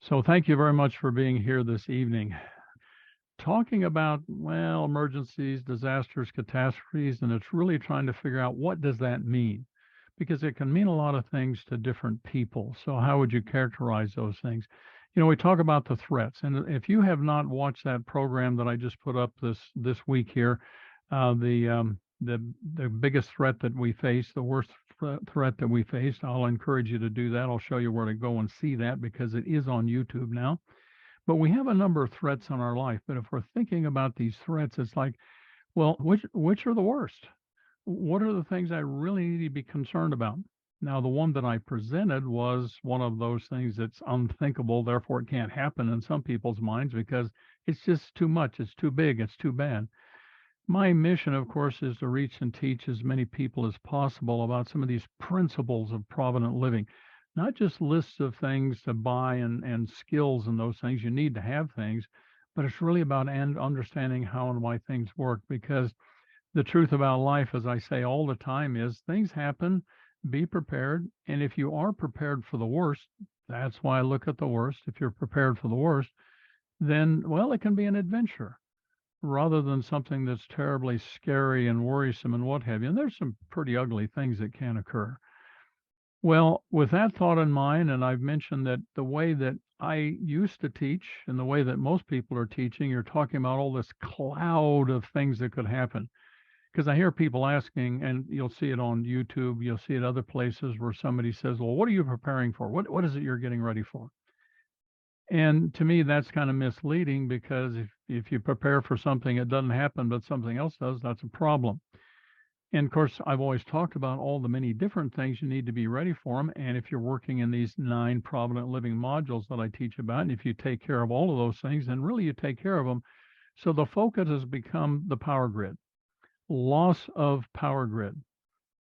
So thank you very much for being here this evening. Talking about, well, emergencies, disasters, catastrophes, and it's really trying to figure out what does that mean? Because it can mean a lot of things to different people. So how would you characterize those things? We talk about the threats, and if you have not watched that program that I just put up this week here, the biggest threat that we face, the worst threat that we face, I'll encourage you to do that. I'll show you where to go and see that because it is on YouTube now. But we have a number of threats in our life. But if we're thinking about these threats, it's like, well, which are the worst? What are the things I really need to be concerned about? Now, the one that I presented was one of those things that's unthinkable, therefore it can't happen in some people's minds because it's just too much, it's too big, it's too bad. My mission, of course, is to reach and teach as many people as possible about some of these principles of provident living, not just lists of things to buy and skills and those things. You need to have things, but it's really about and understanding how and why things work. Because the truth about life, as I say all the time, is things happen. Be prepared, and if you are prepared for the worst, that's why I look at the worst. If you're prepared for the worst, then well, it can be an adventure rather than something that's terribly scary and worrisome and what have you. And there's some pretty ugly things that can occur. Well, with that thought in mind, and I've mentioned that the way that I used to teach and the way that most people are teaching, you're talking about all this cloud of things that could happen. Because I hear people asking, and you'll see it on YouTube, you'll see it other places where somebody says, well, what are you preparing for? What is it you're getting ready for? And to me, that's kind of misleading because if you prepare for something, it doesn't happen, but something else does, that's a problem. And of course, I've always talked about all the many different things you need to be ready for them. And if you're working in these 9 provident living modules that I teach about, and if you take care of all of those things, then really you take care of them. So the focus has become the power grid, loss of power grid.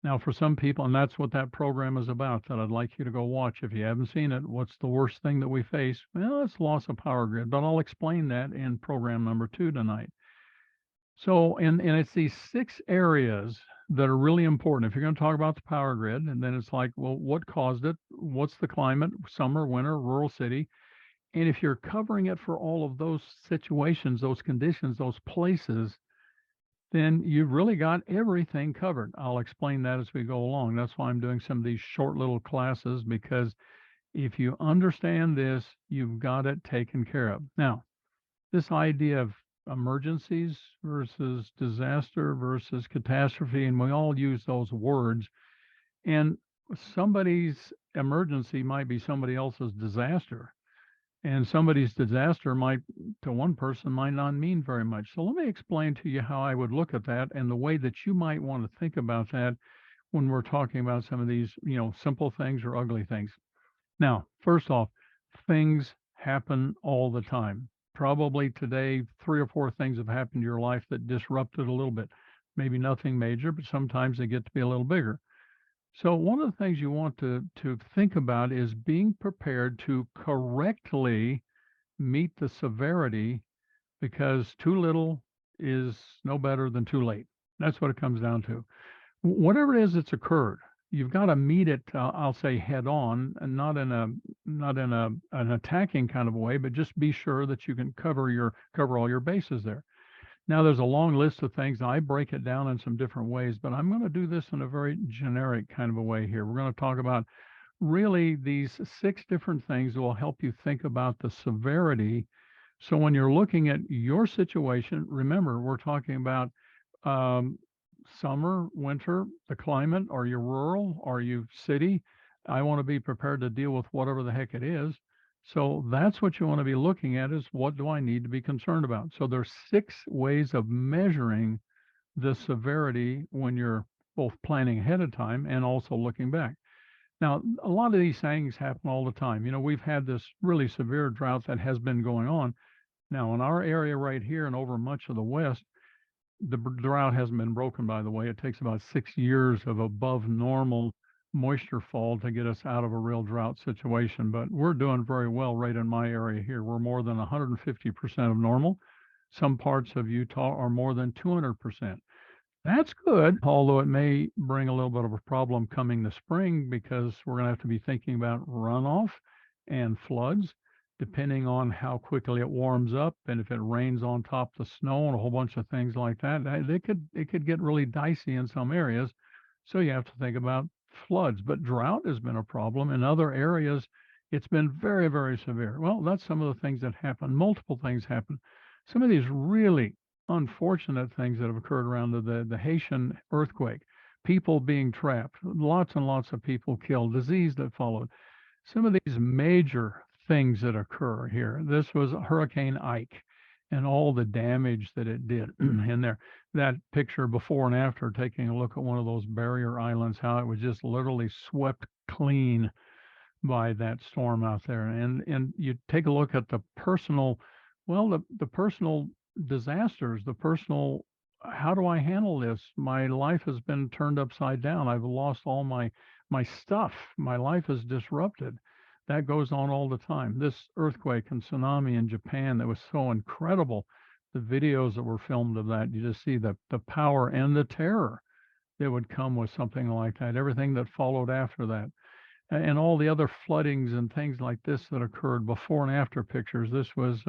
Now, for some people, and that's what that program is about, that I'd like you to go watch. If you haven't seen it, what's the worst thing that we face? Well, it's loss of power grid, but I'll explain that in program number 2 tonight. So, and it's these 6 areas that are really important. If you're going to talk about the power grid, and then it's like, well, what caused it? What's the climate? Summer, winter, rural, city. And if you're covering it for all of those situations, those conditions, those places, then you've really got everything covered. I'll explain that as we go along. That's why I'm doing some of these short little classes, because if you understand this, you've got it taken care of. Now, this idea of emergencies versus disaster versus catastrophe, and we all use those words, and somebody's emergency might be somebody else's disaster. And somebody's disaster might, to one person, might not mean very much. So let me explain to you how I would look at that and the way that you might want to think about that when we're talking about some of these, simple things or ugly things. Now, first off, things happen all the time. Probably today, 3 or 4 things have happened to your life that disrupted a little bit. Maybe nothing major, but sometimes they get to be a little bigger. So one of the things you want to think about is being prepared to correctly meet the severity, because too little is no better than too late. That's what it comes down to. Whatever it is that's occurred, you've got to meet it. I'll say head on, and not in an attacking kind of way, but just be sure that you can cover all your bases there. Now, there's a long list of things. I break it down in some different ways, but I'm going to do this in a very generic kind of a way here. We're going to talk about really these 6 different things that will help you think about the severity. So when you're looking at your situation, remember, we're talking about um, summer, winter, the climate. Are you rural? Are you city? I want to be prepared to deal with whatever the heck it is. So that's what you want to be looking at, is what do I need to be concerned about? So there's 6 ways of measuring the severity when you're both planning ahead of time and also looking back. Now, a lot of these things happen all the time. We've had this really severe drought that has been going on. Now, in our area right here and over much of the West, the drought hasn't been broken, by the way. It takes about 6 years of above normal moisture fall to get us out of a real drought situation. But we're doing very well right in my area here. We're more than 150% of normal. Some parts of Utah are more than 200%. That's good, although it may bring a little bit of a problem coming the spring, because we're going to have to be thinking about runoff and floods, depending on how quickly it warms up and if it rains on top of the snow and a whole bunch of things like that, it could get really dicey in some areas. So you have to think about floods. But drought has been a problem in other areas. It's been very, very severe. Well, that's some of the things that happen. Multiple things happen. Some of these really unfortunate things that have occurred around the Haitian earthquake, people being trapped, lots and lots of people killed, disease that followed. Some of these major things that occur here. This was Hurricane Ike and all the damage that it did in there. That picture before and after, taking a look at one of those barrier islands, how it was just literally swept clean by that storm out there. And you take a look at the personal, well, the personal disasters, the personal, how do I handle this? My life has been turned upside down. I've lost all my stuff. My life is disrupted. That goes on all the time. This earthquake and tsunami in Japan that was so incredible. The videos that were filmed of that, you just see the power and the terror that would come with something like that. Everything that followed after that and all the other floodings and things like this that occurred before and after pictures. This was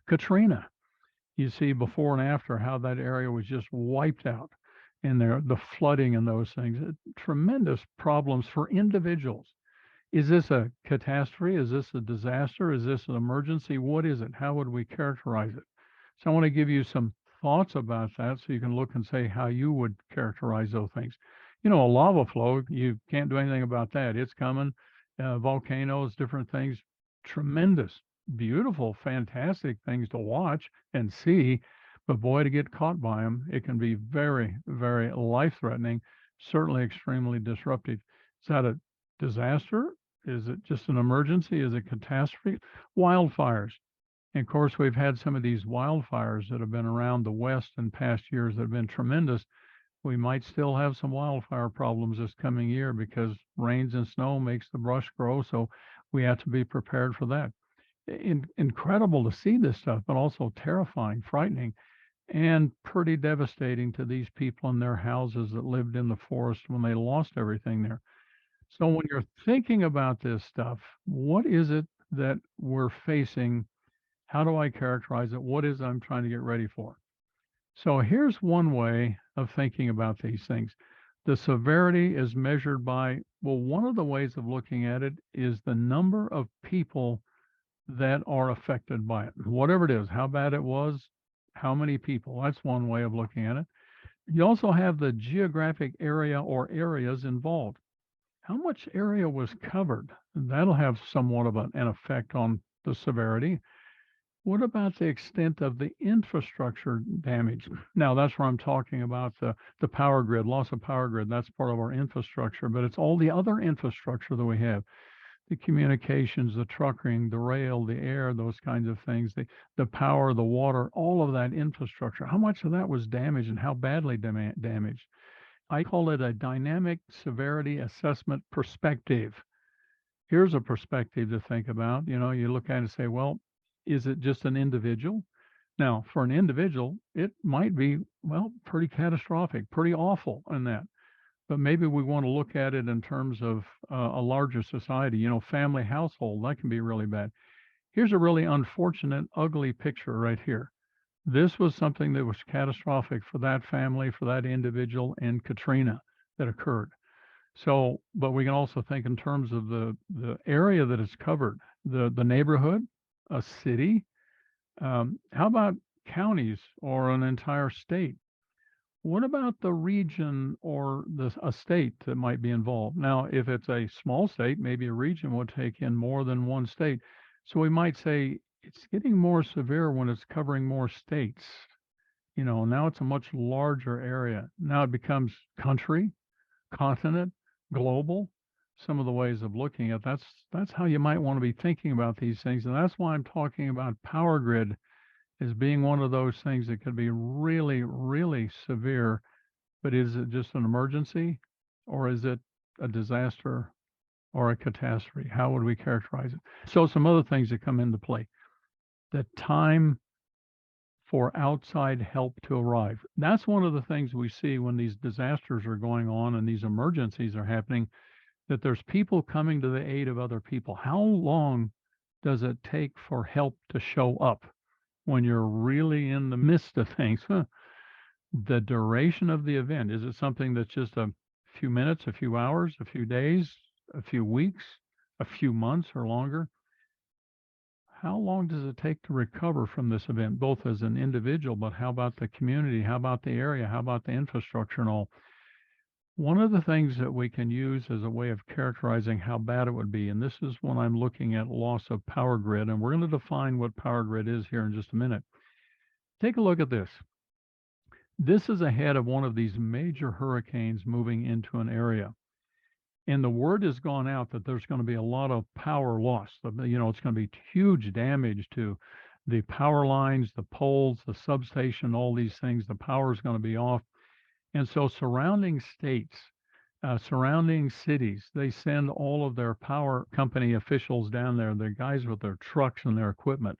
Katrina. You see before and after how that area was just wiped out in there, the flooding and those things. Tremendous problems for individuals. Is this a catastrophe? Is this a disaster? Is this an emergency? What is it? How would we characterize it? So I want to give you some thoughts about that so you can look and say how you would characterize those things. You know, a lava flow, you can't do anything about that. It's coming. Volcanoes, different things, tremendous, beautiful, fantastic things to watch and see. But boy, to get caught by them, it can be very, very life threatening, certainly extremely disruptive. Is that a disaster? Is it just an emergency? Is it catastrophe? Wildfires. And of course, we've had some of these wildfires that have been around the West in past years that have been tremendous. We might still have some wildfire problems this coming year because rains and snow makes the brush grow. So we have to be prepared for that. Incredible to see this stuff, but also terrifying, frightening, and pretty devastating to these people in their houses that lived in the forest when they lost everything there. So when you're thinking about this stuff, what is it that we're facing? How do I characterize it? What is it I'm trying to get ready for? So here's one way of thinking about these things. The severity is measured by, well, one of the ways of looking at it is the number of people that are affected by it. Whatever it is, how bad it was, how many people. That's one way of looking at it. You also have the geographic area or areas involved. How much area was covered? That'll have somewhat of an effect on the severity. What about the extent of the infrastructure damage? Now, that's where I'm talking about the power grid, loss of power grid. That's part of our infrastructure, but it's all the other infrastructure that we have, the communications, the trucking, the rail, the air, those kinds of things, the power, the water, all of that infrastructure. How much of that was damaged and how badly damaged? I call it a dynamic severity assessment perspective. Here's a perspective to think about. You know, you look at it and say, well, is it just an individual? Now, for an individual, it might be, well, pretty catastrophic, pretty awful in that. But maybe we want to look at it in terms of a larger society, you know, family, household, that can be really bad. Here's a really unfortunate, ugly picture right here. This was something that was catastrophic for that family, for that individual in Katrina that occurred. So, but we can also think in terms of the area that is covered, the neighborhood, a city. How about counties or an entire state? What about the region or a state that might be involved? Now, if it's a small state, maybe a region would take in more than one state. So we might say it's getting more severe when it's covering more states. You know, now it's a much larger area. Now it becomes country, continent, global. Some of the ways of looking at that's how you might want to be thinking about these things. And that's why I'm talking about power grid as being one of those things that could be really, really severe. But is it just an emergency or is it a disaster or a catastrophe? How would we characterize it? So some other things that come into play. The time for outside help to arrive. That's one of the things we see when these disasters are going on and these emergencies are happening, that there's people coming to the aid of other people. How long does it take for help to show up when you're really in the midst of things? The duration of the event, is it something that's just a few minutes, a few hours, a few days, a few weeks, a few months, or longer? How long does it take to recover from this event, both as an individual, but how about the community? How about the area? How about the infrastructure and all? One of the things that we can use as a way of characterizing how bad it would be, and this is when I'm looking at loss of power grid, and we're going to define what power grid is here in just a minute. Take a look at this. This is ahead of one of these major hurricanes moving into an area. And the word has gone out that there's going to be a lot of power loss. It's going to be huge damage to the power lines, the poles, the substation, all these things. The power is going to be off. And so surrounding states, surrounding cities, they send all of their power company officials down there, the guys with their trucks and their equipment.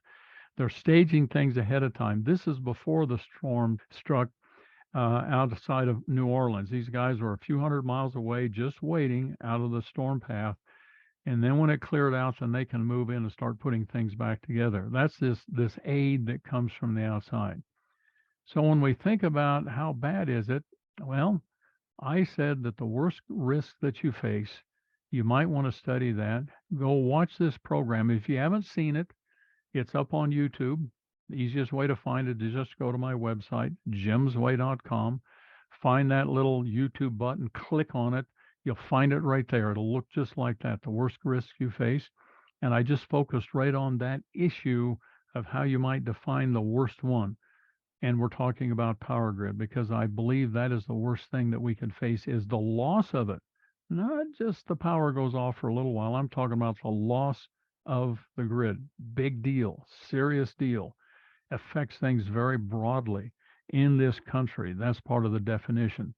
They're staging things ahead of time. This is before the storm struck outside of New Orleans. These guys were a few hundred miles away, just waiting out of the storm path. And then when it cleared out, then they can move in and start putting things back together. That's this aid that comes from the outside. So when we think about how bad is it, well, I said that the worst risk that you face, you might want to study that. Go watch this program. If you haven't seen it, it's up on YouTube. The easiest way to find it is just go to my website, jimsway.com. Find that little YouTube button, click on it. You'll find it right there. It'll look just like that, the worst risk you face. And I just focused right on that issue of how you might define the worst one. And we're talking about power grid because I believe that is the worst thing that we can face is the loss of it. Not just the power goes off for a little while. I'm talking about the loss of the grid. Big deal, serious deal, affects things very broadly in this country. That's part of the definition.